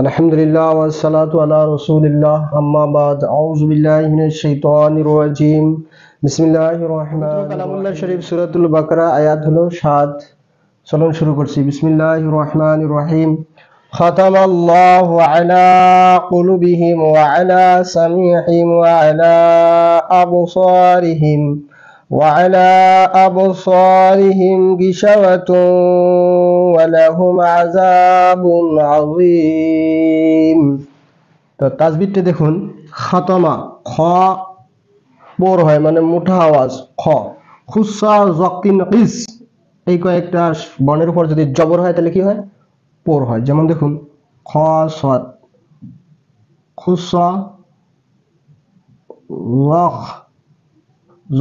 আলহামদুলিল্লাহ ওয়াসসালাতু আলা রাসূলিল্লাহ আম্মা বাদ আউযু বিল্লাহি মিনাশ শাইতানির রাজিম বিসমিল্লাহির রহমানির কালামুল্লাহ শরীফ সূরাতুল বাকারা আয়াত হলো 7। চলুন শুরু করছি। বিসমিল্লাহির রহমানির রহিম। খাতামাল্লাহু আলা কুলুবিহিম ওয়া আলা সামিহিম ওয়া আলা আবসারিহিম وعلى أبصارهم غشاوة ولهم عذاب عظيم। তো তাসবিহটা দেখুন, খাতামা খ বোর হয় মানে মোটা আওয়াজ খ, খুসা জাকিন কিস, এই কয়েকটা বর্ণের উপর যদি জবর হয় তাহলে কি হয়? পোর হয়। যেমন দেখুন খ সাদ খুসা লখ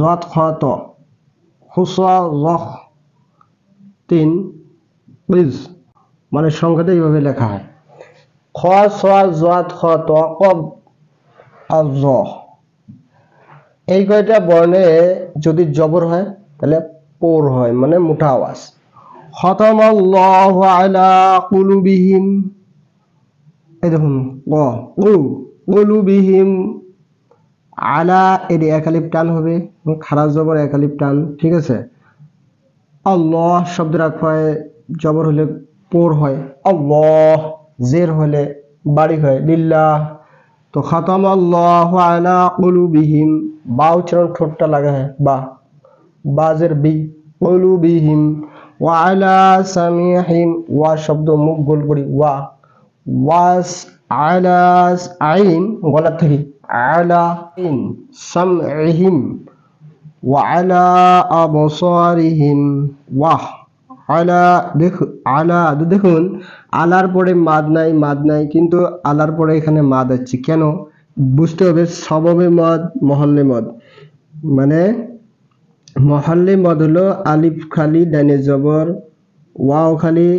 জাত খাত খুসা লখ তিন প্লিজ, মানে সংখ্যাটা এইভাবে লেখা হয় খ সোয়া জাত খাত কব আর জ। এই কয়টা বর্ণে যদি জবর হয় তাহলে পোর হয় মানে মোটা আওয়াজ। খাতামাল্লাহু আলা কুলুবিহিম, এই দেখুন কুলুবিহিম আলা এর একালিফ টান হবে, খারাজ জবর একালিফ টান, ঠিক আছে। আল্লাহ শব্দের আখড়ায় জবর হলে পোর হয়, আল্লাহ জের হলে বাড়ি হয় লিল্লাহ। তো খাতামাল্লাহু আলা কুলুবিহিম, বা উচ্চারণ ঠোঁটটা লাগা হয় বা, বাজের বি, কুলুবিহিম ওয়া আলা সামিহিম, ওয়া শব্দ মুখ গোল করি ওয়া, ওয়াস আলা আইন গলার থেকে আলা ইন সামহিম ওয়া আলা আবসারিহিম ওয়াহ আলা। দেখুন আলার পরে মাদ নাই, কিন্তু আলার পরে এখানে মাদ আছে কেন বুঝতে হবে। সববে মদ মহল্লে মদ, মানে মহল্লে মদ হলো আলিফ খালি ডাইনে জবর, ওয়াও খালি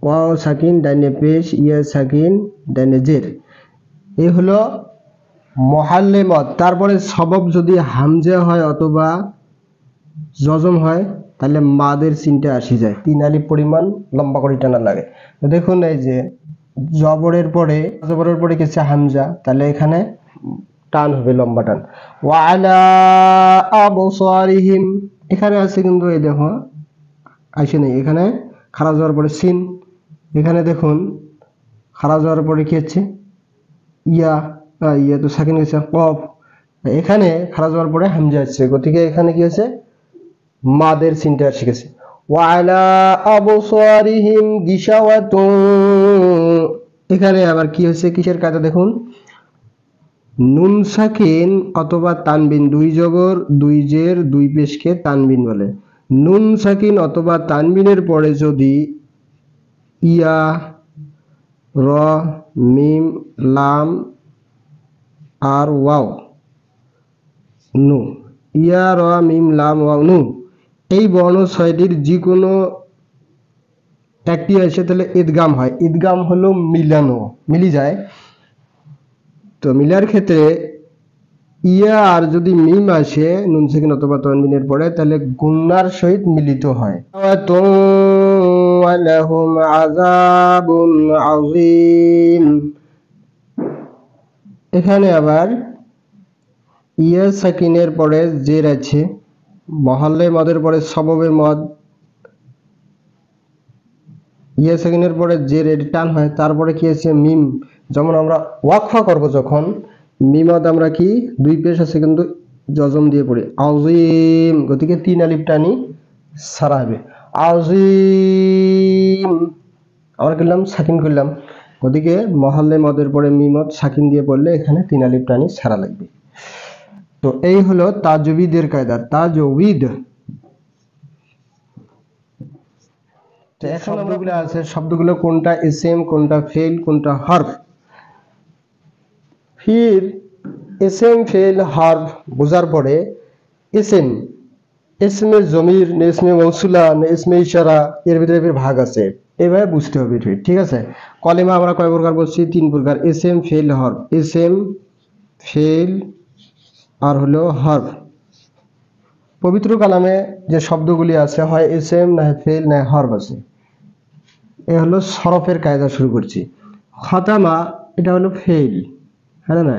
ওয়াও সাকিন ডাইনে পেশ, ইয়া সাকিন ডাইনে জের, এই হলো মহাল্লে মদ। তারপরে সবব যদি হামজা হয় অথবা জজম হয় তাহলে মাদের চিনটা আসি যায়, 3 আলিফ পরিমাণ লম্বা করে টানা লাগে। তো দেখুন এই যে জবরের পরে কিছু হামজা, তাহলে এখানে টান হবে লম্বা টান। ওয়া আলা আবসারিহিম, এখানে আছে কিন্তু এই দেখো আসে নেই, এখানে খারাজ হওয়ার পরে সিন, এখানে দেখুন খারাজ হওয়ার পরে কি হচ্ছে ইয়া, ইয়া তো সাকিন হয়েছে কফ, এখানে খারাজ হওয়ার পরে হামজা আসছে, গতিকে এখানে কি হয়েছে মাদের চিনটা শিখেছে। ওয়া আলা আবসারিহিম গিশাওয়াতুন, এখানে আবার কি হয়েছে কিসের কায়দা দেখুন, নুন সাকিন অথবা তানবিন, 2 জবর 2 জের 2 পেশকে তানবিন বলে। নুন সাকিন অথবা তানবিনের পরে যদি ইয়া র মিম লাম আর ওয়াও নু, ইয়া র মিম লাম ওয়াও নু, এই বর্ণ ছয়টির যে কোনো একটি আসে তাহলে ঈদগাম হয়। ঈদগাম হলো মিলানো, মিলি যায়। তো মিলার ক্ষেত্রে ইয়া আর যদি মিম আসে নুন সাকিন অথবা তানবিনের পরে তাহলে গুন্নার সহিত মিলিত হয়। ওয়ালাহুম আযাবুন আযীম, এখানে আবার ইয়া সাকিনের পরে জের আছে, মহল্লে মদের পরে সববে মদ, ইয়া সাকিনের পরে জের এর টান হয়, তারপরে কি আছে মিম, যেমন আমরা ওয়াকফা করব যখন মিমদ আমরা কি 2 পেশ আছে কিন্তু জজম দিয়ে পড়ি আযীম, গতিকে 3 আলিফ টানি সারা হবে আযীম। আমরা করলাম সাকিন করলাম, গতিকে মহল্লে মদের পরে মিমদ সাকিন দিয়ে পড়লে এখানে 3 আলিফ টানি সারা লাগবে। তো এই হলো তাজউইদের কায়দা, তাজউইদ। তো এখন শব্দগুলো আছে, শব্দগুলো কোনটা ইসম কোনটা ফেল কোনটা হরফ। ফির ইসম ফেল হরফ বোঝার পরে ইসমে জমির না ইসমে মৌসুলা না ইসমে ইশারা, এর ভিতরে ভাগ আছে, এইভাবে বুঝতে হবে, ঠিক আছে। কলেমা আমরা কয় প্রকার বলছি? 3 প্রকার, ইসম ফেল হরফ। ইসম ফেল আর হলো হরফ। পবিত্র কালামে যে শব্দগুলি আছে হয় ইসম না ফেল না হরফ আছে। এ হলো সরফের কায়দা শুরু করছি। খাতামা এটা হলো ফেল, হ্যাঁ না,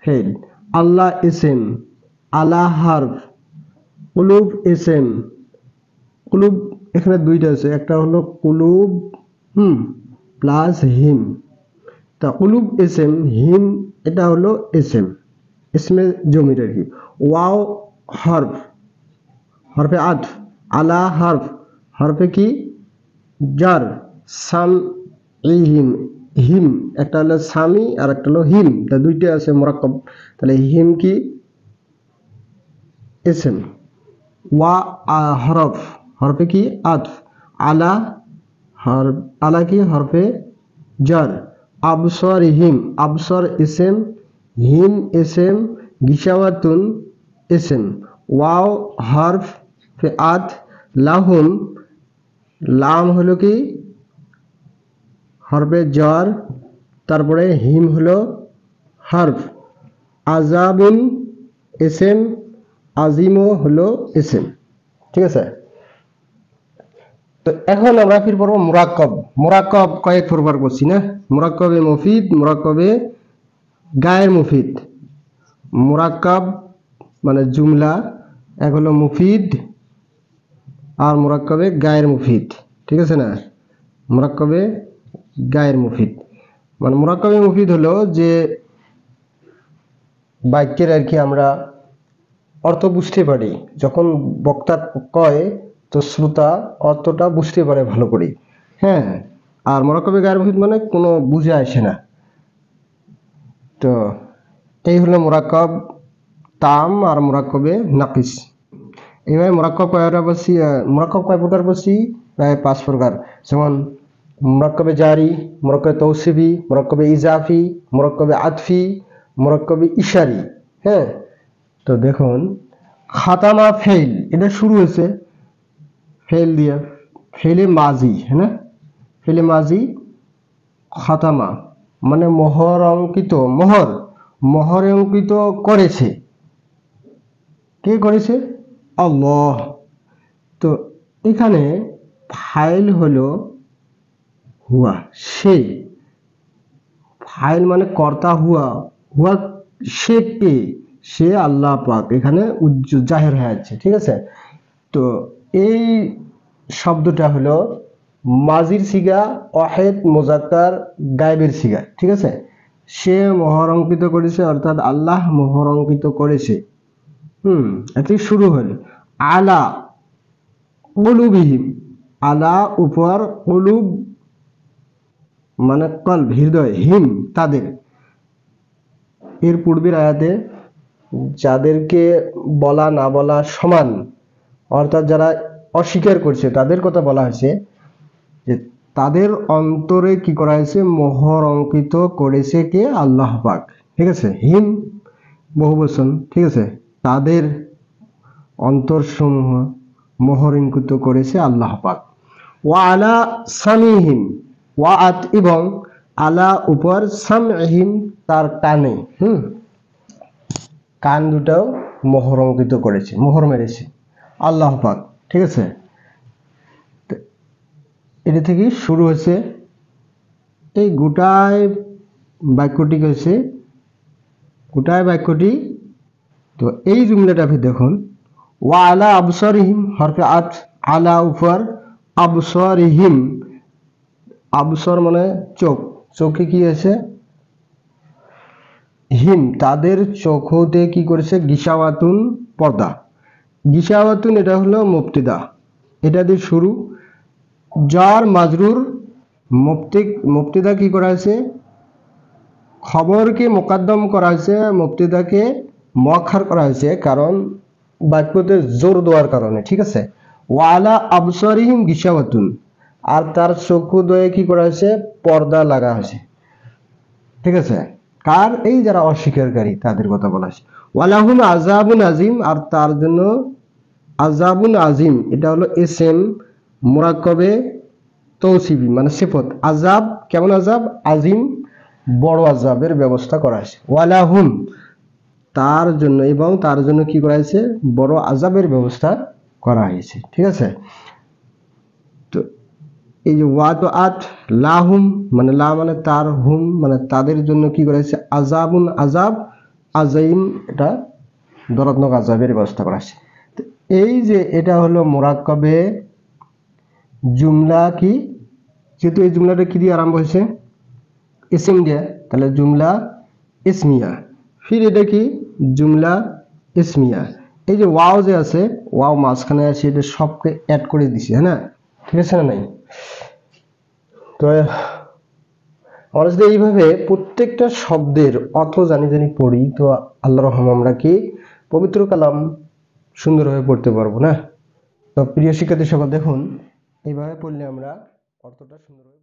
ফেল। আল্লাহ ইসেম, আলা হারফ, কুলুব ইসেম, কুলুব এখানে দুইটা আছে, একটা হলো কুলুব প্লাস হিম। তা কুলুব ইসেম, হিম এটা হলো ইসেম, ইসমে জমির আর কি। ওয়াও হরফ, হরফে আতফ, আলা হরফ, হরফে কি জার, সাম হিম, হিম একটা হলো সামি আর একটা হলো হিম, তা দুইটা আছে মুরাক্কাব, তাহলে হিম কি ইসম। ওয়া হরফ, হরফে কি আতফ, আলা হরফ, আলা কি হরফে জার, আবসর হিম, আবসর ইসেম, হিম ইসেম, গিসাওয়াতুন ইসেম, ওয়াও হরফ ফে আত, লাহুম, লাম হলো কি হরফে জার, তারপরে হিম হলো হরফ, আজাবুন ইসেম, আজিমও হলো ইসেম। ঠিক আছে, তো এখন আমরা ফির পড়বো মুরাক্কাব। মুরাক্কাব কয়েক প্রকার করছি না, মুরাক্কাবে মুফিদ, মুরাক্কাবে গায়ের মুফিদ। মুরাক্কাব মানে জুমলা, এক হলো মুফিদ আর মুরাক্কাবে গায়ের মুফিদ। ঠিক আছে না, মুরাক্কাবে গায়ের মুফিদ মানে মুরাক্কাবে মুফিদ হলো যে বাক্যের আর কি আমরা অর্থ বুঝতে পারি, যখন বক্তা কয় তো শ্রোতা অর্থটা বুঝতে পারে ভালো করে, হ্যাঁ। আর মুরাক্কাবে গায়ের মুফিদ মানে কোনো বুঝে আসে না। তো এই হলো মুরাক্কাব তাম আর মুরাক্কাবে নাকিস। এইভাবে মুরাক্কাব কয় প্রকার বলছি, প্রায় 5 প্রকার। যেমন মুরাক্কাবে জারি, মুরাক্কাবে তৌসিফি, মুরাক্কাবে ইজাফি, মুরাক্কাবে আতফি, মুরাক্কাবে ইশারি, হ্যাঁ। তো দেখুন খাতামা ফেল, এটা শুরু হয়েছে ফেল দিয়ে, ফেলে মাজি, হ্যাঁ না, ফেলে মাজি। খাতামা মানে মোহর অঙ্কিত, মোহর, মোহরে অঙ্কিত করেছে, কে করেছে, আল্লাহ। তো এখানে ফাইল হলো হুয়া, সে, ফাইল মানে কর্তা, হুয়া, হুয়া সে কে, সে আল্লাহ পাক, এখানে জাহের হয়ে যাচ্ছে। ঠিক আছে, তো এই শব্দটা হলো মাজির সিগা, ওয়াহেদ মুজাক্কার গায়েবের সিগা। ঠিক আছে, সে মোহর অঙ্কিত করেছে, অর্থাৎ আল্লাহ মোহর অঙ্কিত করেছে। এটি শুরু হলো আলা কুলুবিহিম, আলা উপর, কুলুব মানে কলব হৃদয়, হিম তাদের। এর পূর্বের আয়াতে যাদেরকে বলা না বলা সমান, অর্থাৎ যারা অস্বীকার করছে তাদের কথা বলা হয়েছে, যে তাদের অন্তরে কি করা হয়েছে, মোহর অঙ্কিত করেছে কে, আল্লাহ পাক। ঠিক আছে, হিম বহুবচন। ঠিক আছে, তাদের অন্তরসমূহ মোহর অঙ্কিত করেছে আল্লাহ পাক। ওয়া আলা সামিহিম, ওয়া আত এবং আলা উপর, সামহিম তার কানে, কান দুটাও মোহর অঙ্কিত করেছে, মোহর মেরেছে আল্লাহ পাক। ঠিক আছে, এটা থেকে শুরু হয়েছে এই গোটায় বাক্যটি হয়েছে, গোটায় বাক্যটি। তো এই জুমলাটা আপনি দেখুন, ওয়া আলা আবসারিহিম হরফে আত, আলা উপর, আবসারিহিম, আবসর মানে চোখ, চোখে কি আছে, হিম তাদের চোখতে কি করেছে, গিসাওয়াতুন পর্দা, গিসাওয়াতুন এটা হলো মুবতিদা, এটা দিয়ে শুরু, জার মাজরুর, মুবতিদা কি করা হয়েছে, খবরকে মোকাদ্দম করা হয়েছে, মুবতিদাকে মুআখার করা হয়েছে, কারণ বাক্যতে জোর দেওয়ার কারণে। ঠিক আছে, ওয়ালা আবসারিহিম গিসাওয়াতুন, আর তার চক্ষুদ্বয়ে কি করা হয়েছে, পর্দা লাগা হয়েছে। ঠিক আছে, কার, এই যারা অস্বীকারী তাদের কথা বলা হয়েছে। ওয়ালাহুম আযাবুন আযীম, আর তার জন্য আযাবুন আযীম, এটা হলো এসএম মুরাক্কাবে তৌসিফি মানে সিফত, আযাব কেমন আযাব, আযীম বড় আযাবের ব্যবস্থা করা হয়েছে। ওয়ালাহুম তার জন্য, এবং তার জন্য কি করা হয়েছে, বড় আযাবের ব্যবস্থা করা হয়েছে। ঠিক আছে, তো এই যে ওয়া তো আত লাহুম মানে লা মানে তার, হুম মানে তাদের জন্য কি করেছে আযাবুন আযাব, আযাইম এটা দরাত্মক আযাবের ব্যবস্থা করা আছে। তো এই যে এটা হলো মুরাক্কাবে জুমলা কি, যেহেতু এই জুমলাটা কি দিয়ে আরম্ভ হয়েছে ইসিম দিয়ে, তাহলে জুমলা ইসমিয়া। ফির এটা কি জুমলা ইসমিয়া। এই যে ওয়াও যে আছে, ওয়াও মাঝখানে আছে, এটা সবকে অ্যাড করে দিছি, হ্যাঁ না, ঠিক আছে না নাই? তো আমরা যদি এইভাবে প্রত্যেকটা শব্দের অর্থ জানি জানি পড়ি, তো আল্লাহর রহম আমরা কি পবিত্র কালাম সুন্দরভাবে পড়তে পারবো না। তো প্রিয় শিক্ষার্থী সকল দেখুন, এইভাবে পড়লে আমরা অর্থটা সুন্দরভাবে